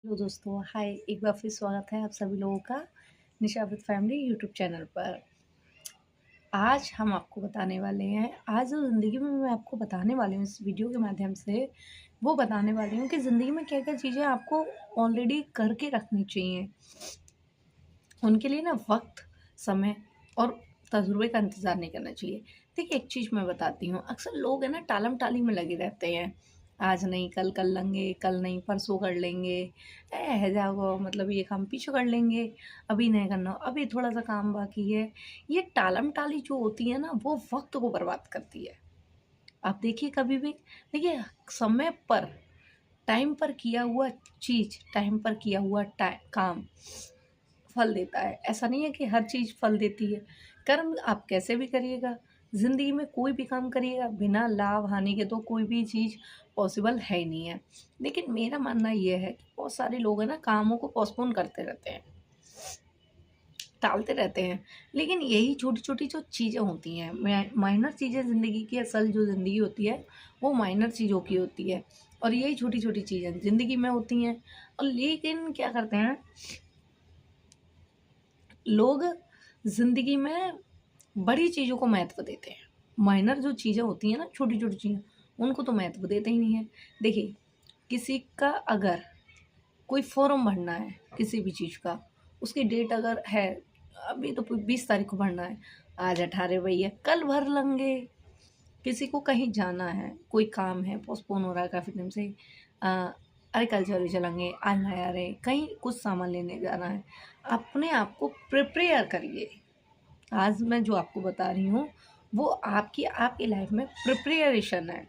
Hello दोस्तों, हाय। एक बार फिर स्वागत है आप सभी लोगों का निशा विद फैमिली यूट्यूब चैनल पर। आज हम आपको बताने वाले हैं, आज जो ज़िंदगी में मैं आपको बताने वाली हूँ इस वीडियो के माध्यम से, वो बताने वाली हूँ कि ज़िंदगी में क्या-क्या चीज़ें आपको ऑलरेडी करके रखनी चाहिए। उनके लिए ना वक़्त, समय और तजुर्बे का इंतज़ार नहीं करना चाहिए। देखिए, एक चीज़ मैं बताती हूँ, अक्सर लोग है ना टालम-टाली में लगे रहते हैं। आज नहीं कल कर लेंगे, कल नहीं परसों कर लेंगे, हैज़ा वो मतलब ये काम पीछे कर लेंगे, अभी नहीं करना, अभी थोड़ा-सा काम बाकी है। ये टालम-टाली जो होती है ना, वो वक़्त को बर्बाद करती है। आप देखिए कभी भी, देखिए समय पर, टाइम पर किया हुआ चीज़, टाइम पर किया हुआ काम फल देता है। ऐसा नहीं है कि हर चीज़ फल देती है। कर्म आप कैसे भी करिएगा, ज़िंदगी में कोई भी काम करिएगा, बिना लाभ-हानि के तो कोई भी चीज़ पॉसिबल है ही नहीं है। लेकिन मेरा मानना ये है कि बहुत सारे लोग हैं ना कामों को पोस्टपोन करते रहते हैं, टालते रहते हैं। लेकिन यही छोटी-छोटी जो चीज़ें होती हैं, माइनर चीज़ें ज़िंदगी की, असल जो ज़िंदगी होती है, वो माइनर चीज़ों की होती है। और यही छोटी-छोटी चीज़ें ज़िंदगी में होती हैं। और लेकिन क्या करते हैं लोग, ज़िंदगी में बड़ी चीज़ों को महत्व देते हैं। माइनर जो चीज़ें होती हैं ना, छोटी-छोटी चीज़ें, उनको तो महत्व देते ही नहीं हैं। देखिए, किसी का अगर कोई फ़ॉर्म भरना है किसी भी चीज़ का, उसकी डेट अगर है, अभी तो 20 तारीख को भरना है, आज 18 भई है, कल भर लेंगे। किसी को कहीं जाना है, कोई काम है, पोस्टपोन हो रहा है काफ़ी टाइम से, अ, अरे कल चलेंगे, आज नहीं आ रहे, कहीं कुछ सामान लेने जाना है। अपने आप को प्रिपेयर करिए। आज मैं जो आपको बता रही हूँ, वो आपकी आपकी लाइफ में प्रिपरेशन है।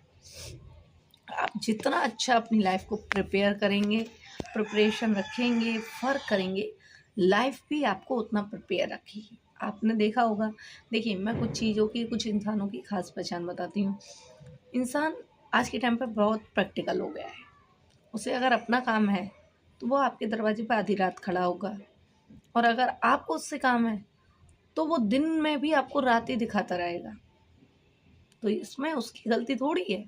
आप जितना अच्छा अपनी लाइफ को प्रिपेयर करेंगे, प्रिपरेशन रखेंगे, फ़र्क करेंगे, लाइफ भी आपको उतना प्रिपेयर रखेगी। आपने देखा होगा, देखिए मैं कुछ चीज़ों की, कुछ इंसानों की ख़ास पहचान बताती हूँ। इंसान आज के टाइम पे बहुत प्रैक्टिकल हो गया है। उसे अगर अपना काम है, तो वो आपके दरवाजे पे आधी रात खड़ा होगा, और अगर आपको उससे काम है, तो वो दिन में भी आपको रात ही दिखाता रहेगा। तो इसमें उसकी गलती थोड़ी है,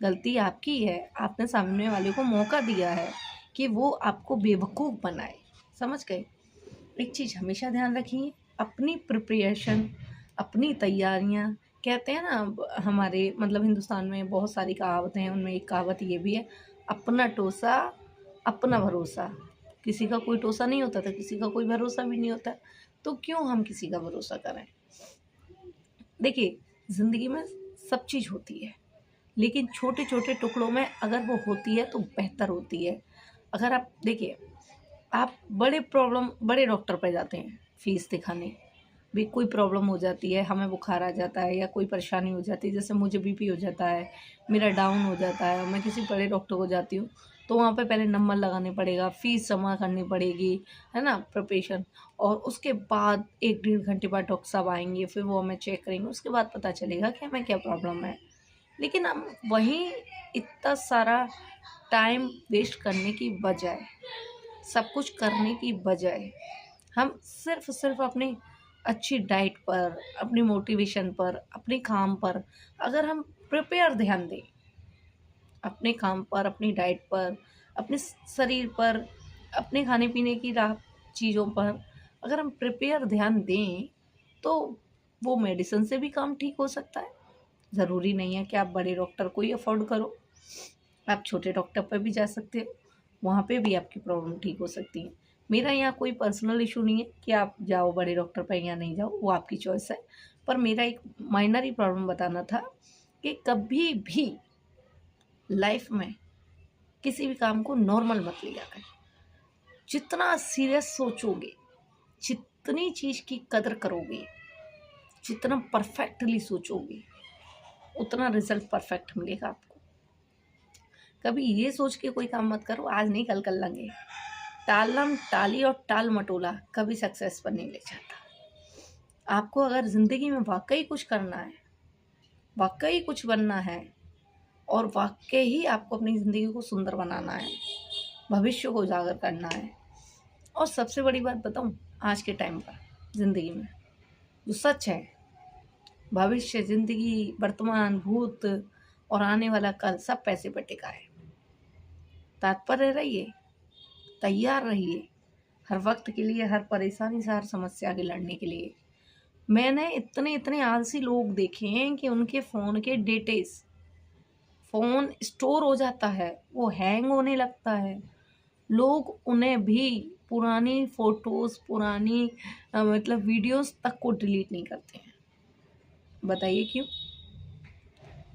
गलती आपकी है। आपने सामने वाले को मौका दिया है कि वो आपको बेवकूफ़ बनाए। समझ गए? एक चीज़ हमेशा ध्यान रखिए, अपनी प्रिपरेशन, अपनी तैयारियाँ, कहते हैं ना हमारे मतलब हिंदुस्तान में बहुत सारी कहावतें हैं, उनमें एक कहावत ये भी है, अपना टोसा, अपना भरोसा। किसी का कोई टोसा नहीं होता, तो किसी का कोई भरोसा भी नहीं होता, तो क्यों हम किसी का भरोसा करें? देखिए, ज़िंदगी में सब चीज़ होती है, लेकिन छोटे-छोटे टुकड़ों में अगर वो होती है तो बेहतर होती है। अगर आप देखिए, आप बड़े डॉक्टर पे जाते हैं फ़ीस दिखाने, भी कोई प्रॉब्लम हो जाती है, हमें बुखार आ जाता है या कोई परेशानी हो जाती है, जैसे मुझे बीपी हो जाता है, मेरा डाउन हो जाता है, मैं किसी बड़े डॉक्टर को जाती हूँ, तो वहाँ पे पहले नंबर लगाने पड़ेगा, फ़ीस जमा करनी पड़ेगी, है ना? प्रिपरेशन, और उसके बाद 1 डेढ़ घंटे बाद डॉक्टर साहब आएँगे, फिर वो हमें चेक करेंगे, उसके बाद पता चलेगा कि हमें क्या प्रॉब्लम है। लेकिन हम वहीं इतना सारा टाइम वेस्ट करने की बजाय, सब कुछ करने की बजाय, हम सिर्फ़ अपनी अच्छी डाइट पर, अपनी मोटिवेशन पर, अपने काम पर अगर हम प्रिपेयर ध्यान दें, अपने काम पर, अपनी डाइट पर, अपने शरीर पर, अपने खाने-पीने की चीज़ों पर अगर हम प्रिपेयर ध्यान दें, तो वो मेडिसिन से भी काम ठीक हो सकता है। ज़रूरी नहीं है कि आप बड़े डॉक्टर को ही अफ़ोर्ड करो, आप छोटे डॉक्टर पे भी जा सकते हो, वहाँ पे भी आपकी प्रॉब्लम ठीक हो सकती है। मेरा यहाँ कोई पर्सनल इश्यू नहीं है कि आप जाओ बड़े डॉक्टर पे या नहीं जाओ, वो आपकी चॉइस है। पर मेरा एक माइनर ही प्रॉब्लम बताना था कि कभी भी लाइफ़ में किसी भी काम को नॉर्मल मत लिया करें। जितना सीरियस सोचोगे, जितनी चीज़ की कदर करोगे, जितना परफेक्टली सोचोगे, उतना रिज़ल्ट परफेक्ट मिलेगा आपको। कभी ये सोच के कोई काम मत करो, आज नहीं कल कर लेंगे। टालम-टाली और टाल-मटोला कभी सक्सेस पर नहीं ले जाता। आपको अगर ज़िंदगी में वाक़ई कुछ करना है, वाक़ई कुछ बनना है, और वाक़ई ही आपको अपनी ज़िंदगी को सुंदर बनाना है, भविष्य को उजागर करना है, और सबसे बड़ी बात बताऊँ, आज के टाइम पर ज़िंदगी में जो सच है, भविष्य, ज़िंदगी, वर्तमान, भूत और आने वाला कल सब पैसे पे टिका है। तात्पर्य रहिए, तैयार रहिए हर वक्त के लिए, हर परेशानी से, हर समस्या के लड़ने के लिए। मैंने इतने इतने आलसी लोग देखे हैं कि उनके फ़ोन के डेटेस, फ़ोन स्टोर हो जाता है, वो हैंग होने लगता है। लोग उन्हें भी पुरानी फ़ोटोज़, पुरानी मतलब वीडियोज़ तक को डिलीट नहीं करते हैं। बताइए क्यों?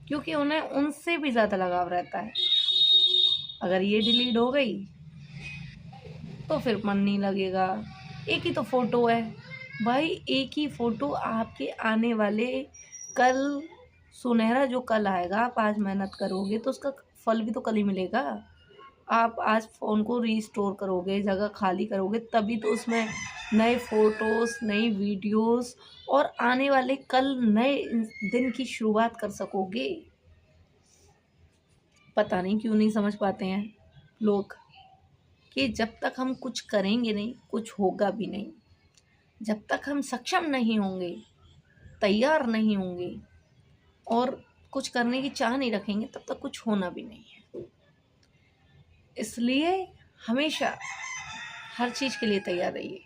क्योंकि उन्हें उनसे भी ज़्यादा लगाव रहता है। अगर ये डिलीट हो गई तो फिर मन नहीं लगेगा। एक ही तो फ़ोटो है भाई, एक ही फ़ोटो आपके आने वाले कल, सुनहरा जो कल आएगा, आप आज मेहनत करोगे तो उसका फल भी तो कल ही मिलेगा। आप आज फ़ोन को रीस्टोर करोगे, जगह खाली करोगे, तभी तो उसमें नए फ़ोटोज़, नई वीडियोज़ और आने वाले कल नए दिन की शुरुआत कर सकोगे। पता नहीं क्यों नहीं समझ पाते हैं लोग कि जब तक हम कुछ करेंगे नहीं, कुछ होगा भी नहीं। जब तक हम सक्षम नहीं होंगे, तैयार नहीं होंगे और कुछ करने की चाह नहीं रखेंगे, तब तक कुछ होना भी नहीं है। इसलिए हमेशा हर चीज़ के लिए तैयार रहिए,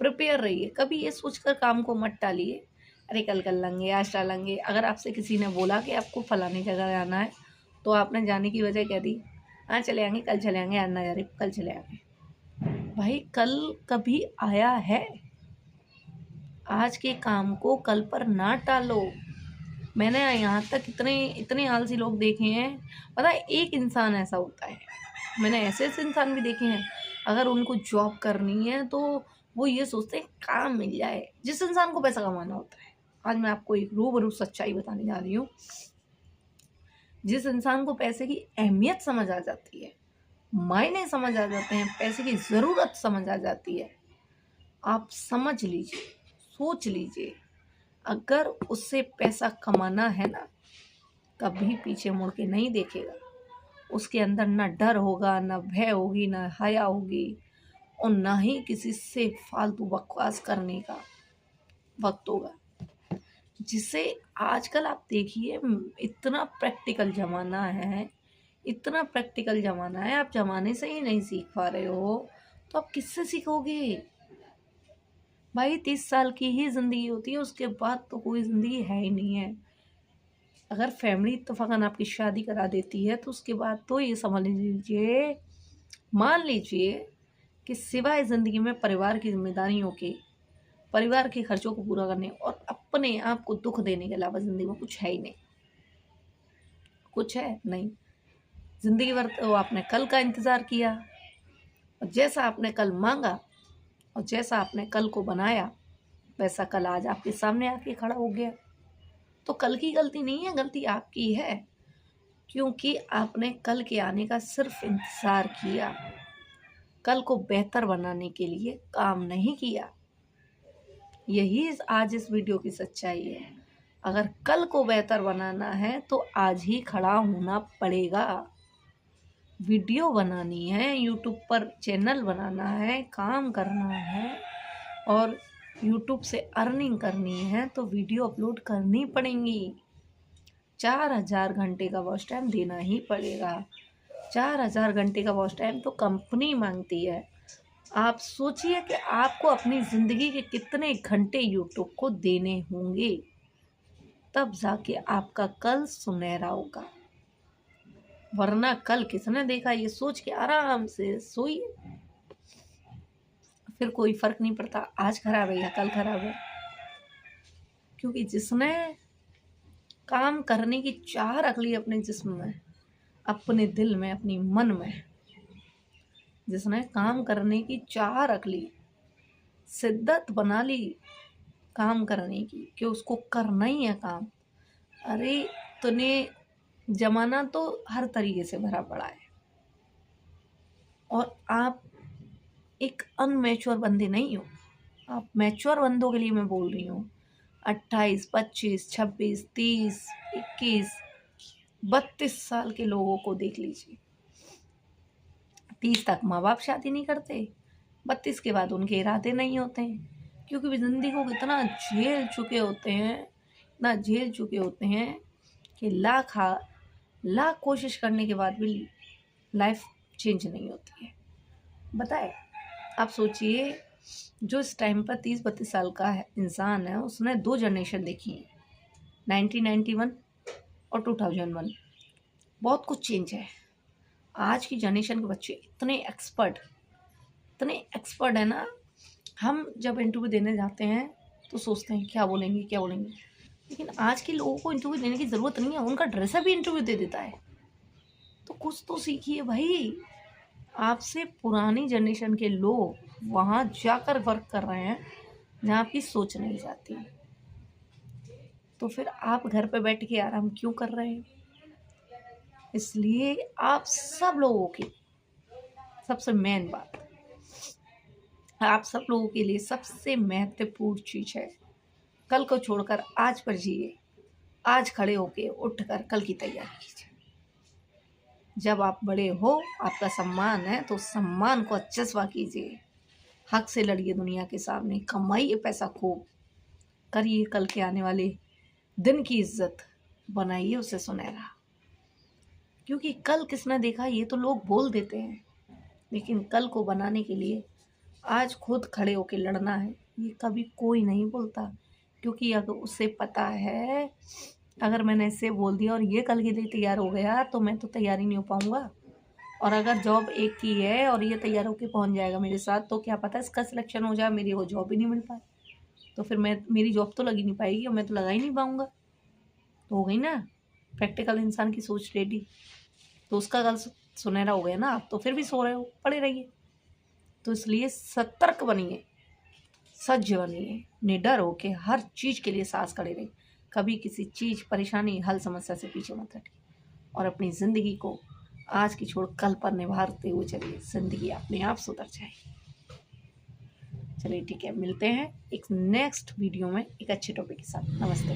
प्रिपेयर रहिए। कभी ये सोचकर काम को मत टालिए, अरे कल कर लेंगे, आज टालेंगे। अगर आपसे किसी ने बोला कि आपको फलानी जगह जाना है, तो आपने जाने की वजह कह दी, हाँ चले आएंगे, कल चले आएंगे, आज ना जा रही, कल चले आएंगे। भाई कल कभी आया है? आज के काम को कल पर ना टालो। मैंने यहाँ तक इतने इतने आलसी लोग देखे हैं। पता है, एक इंसान ऐसा होता है, मैंने ऐसे ऐसे इंसान भी देखे हैं, अगर उनको जॉब करनी है तो वो ये सोचते हैं काम मिल जाए। जिस इंसान को पैसा कमाना होता है, आज मैं आपको एक रूबरू सच्चाई बताने जा रही हूँ। जिस इंसान को पैसे की अहमियत समझ आ जाती है, मायने समझ आ जाते हैं, पैसे की ज़रूरत समझ आ जाती है, आप समझ लीजिए, सोच लीजिए, अगर उससे पैसा कमाना है ना, कभी पीछे मुड़ के नहीं देखेगा। उसके अंदर ना डर होगा, ना भय होगी, ना हया होगी और ना ही किसी से फालतू बकवास करने का वक्त होगा। जिसे आजकल आप देखिए, इतना प्रैक्टिकल ज़माना है, इतना प्रैक्टिकल ज़माना है, आप ज़माने से ही नहीं सीख पा रहे हो तो आप किससे सीखोगे? भाई 30 साल की ही ज़िंदगी होती है, उसके बाद तो कोई ज़िंदगी है ही नहीं है। अगर फैमिली इत्तेफाकन आपकी शादी करा देती है तो उसके बाद तो ये समझ लीजिए, मान लीजिए कि सिवाय ज़िंदगी में परिवार की जिम्मेदारियों के, परिवार के खर्चों को पूरा करने और अपने आप को दुख देने के अलावा ज़िंदगी में कुछ है ही नहीं। कुछ है नहीं। ज़िंदगी भर तो आपने कल का इंतज़ार किया और जैसा आपने कल मांगा और जैसा आपने कल को बनाया, वैसा कल आज आपके सामने आके खड़ा हो गया। तो कल की गलती नहीं है, गलती आपकी है, क्योंकि आपने कल के आने का सिर्फ इंतज़ार किया, कल को बेहतर बनाने के लिए काम नहीं किया। यही आज इस वीडियो की सच्चाई है। अगर कल को बेहतर बनाना है तो आज ही खड़ा होना पड़ेगा। वीडियो बनानी है, यूट्यूब पर चैनल बनाना है, काम करना है और यूट्यूब से अर्निंग करनी है तो वीडियो अपलोड करनी पड़ेंगी। 4000 घंटे का वॉच टाइम देना ही पड़ेगा। 4000 घंटे का वॉच टाइम तो कंपनी मांगती है। आप सोचिए कि आपको अपनी ज़िंदगी के कितने घंटे यूट्यूब को देने होंगे, तब जाके आपका कल सुनहरा होगा। वरना कल किसने देखा, ये सोच के आराम से सोइए, फिर कोई फ़र्क नहीं पड़ता आज खराब है या कल खराब है। क्योंकि जिसने काम करने की चाह रख ली अपने जिस्म में, अपने दिल में, अपनी मन में, जिसने काम करने की चाह रख ली, शिद्दत बना ली काम करने की कि उसको करना ही है काम, अरे तूने जमाना तो हर तरीके से भरा पड़ा है और आप एक अनमैच्योर बंदे नहीं हो। आप मैच्योर बंदों के लिए मैं बोल रही हूँ। 28, 25, 26, 30, 21, 32 साल के लोगों को देख लीजिए। 30 तक माँ बाप शादी नहीं करते, 32 के बाद उनके इरादे नहीं होते हैं, क्योंकि वे ज़िंदगी को इतना झेल चुके होते हैं, इतना झेल चुके होते हैं कि लाख कोशिश करने के बाद भी लाइफ चेंज नहीं होती है। बताए। आप सोचिए, जो इस टाइम पर 30-32 साल का है इंसान है, उसने 2 जनरेशन देखी है, 1991 और 2001। बहुत कुछ चेंज है। आज की जनरेशन के बच्चे इतने एक्सपर्ट है ना, हम जब इंटरव्यू देने जाते हैं तो सोचते हैं क्या बोलेंगे क्या बोलेंगे, लेकिन आज के लोगों को इंटरव्यू देने की ज़रूरत नहीं है, उनका ड्रेसअप भी इंटरव्यू दे देता है। तो कुछ तो सीखिए भाई। आपसे पुरानी जनरेशन के लोग वहाँ जाकर वर्क कर रहे हैं जहाँ आपकी सोच नहीं जाती, तो फिर आप घर पे बैठ के आराम क्यों कर रहे हैं? इसलिए आप सब लोगों की सबसे मेन बात, आप सब लोगों के लिए सबसे महत्वपूर्ण चीज़ है, कल को छोड़कर आज पर जिए। आज खड़े होके उठकर कल की तैयारी कीजिए। जब आप बड़े हो, आपका सम्मान है, तो सम्मान को अच्छे कीजिए। हक से लड़िए दुनिया के सामने, कमाइए पैसा खूब, करिए कल के आने वाले दिन की इज्जत, बनाइए उसे सुनहरा। क्योंकि कल किसने देखा ये तो लोग बोल देते हैं, लेकिन कल को बनाने के लिए आज खुद खड़े होके लड़ना है, ये कभी कोई नहीं बोलता। क्योंकि अगर उसे पता है, अगर मैंने इससे बोल दिया और ये कल के लिए तैयार हो गया तो मैं तो तैयार ही नहीं हो पाऊँगा। और अगर जॉब एक की है और ये तैयार होके पहुँच जाएगा मेरे साथ, तो क्या पता इसका सिलेक्शन हो जाए, मेरी वो जॉब ही नहीं मिल पाए, तो फिर मेरी जॉब तो लगी नहीं पाएगी और मैं तो लगा ही नहीं पाऊँगा। तो हो गई ना प्रैक्टिकल इंसान की सोच रेडी, तो उसका कल सुनहरा हो गया ना। आप तो फिर भी सो रहे हो, पड़े रहिए। तो इसलिए सतर्क बनिए, सज्ज बनिए, निडर होके हर चीज़ के लिए साहस खड़े रहिए। कभी किसी चीज़, परेशानी, हल, समस्या से पीछे मत हटिए और अपनी ज़िंदगी को आज की छोड़ कल पर निभाते हुए चलिए। ज़िंदगी अपने आप सुधर जाएगी। चलिए ठीक है, मिलते हैं एक नेक्स्ट वीडियो में एक अच्छे टॉपिक के साथ। नमस्ते।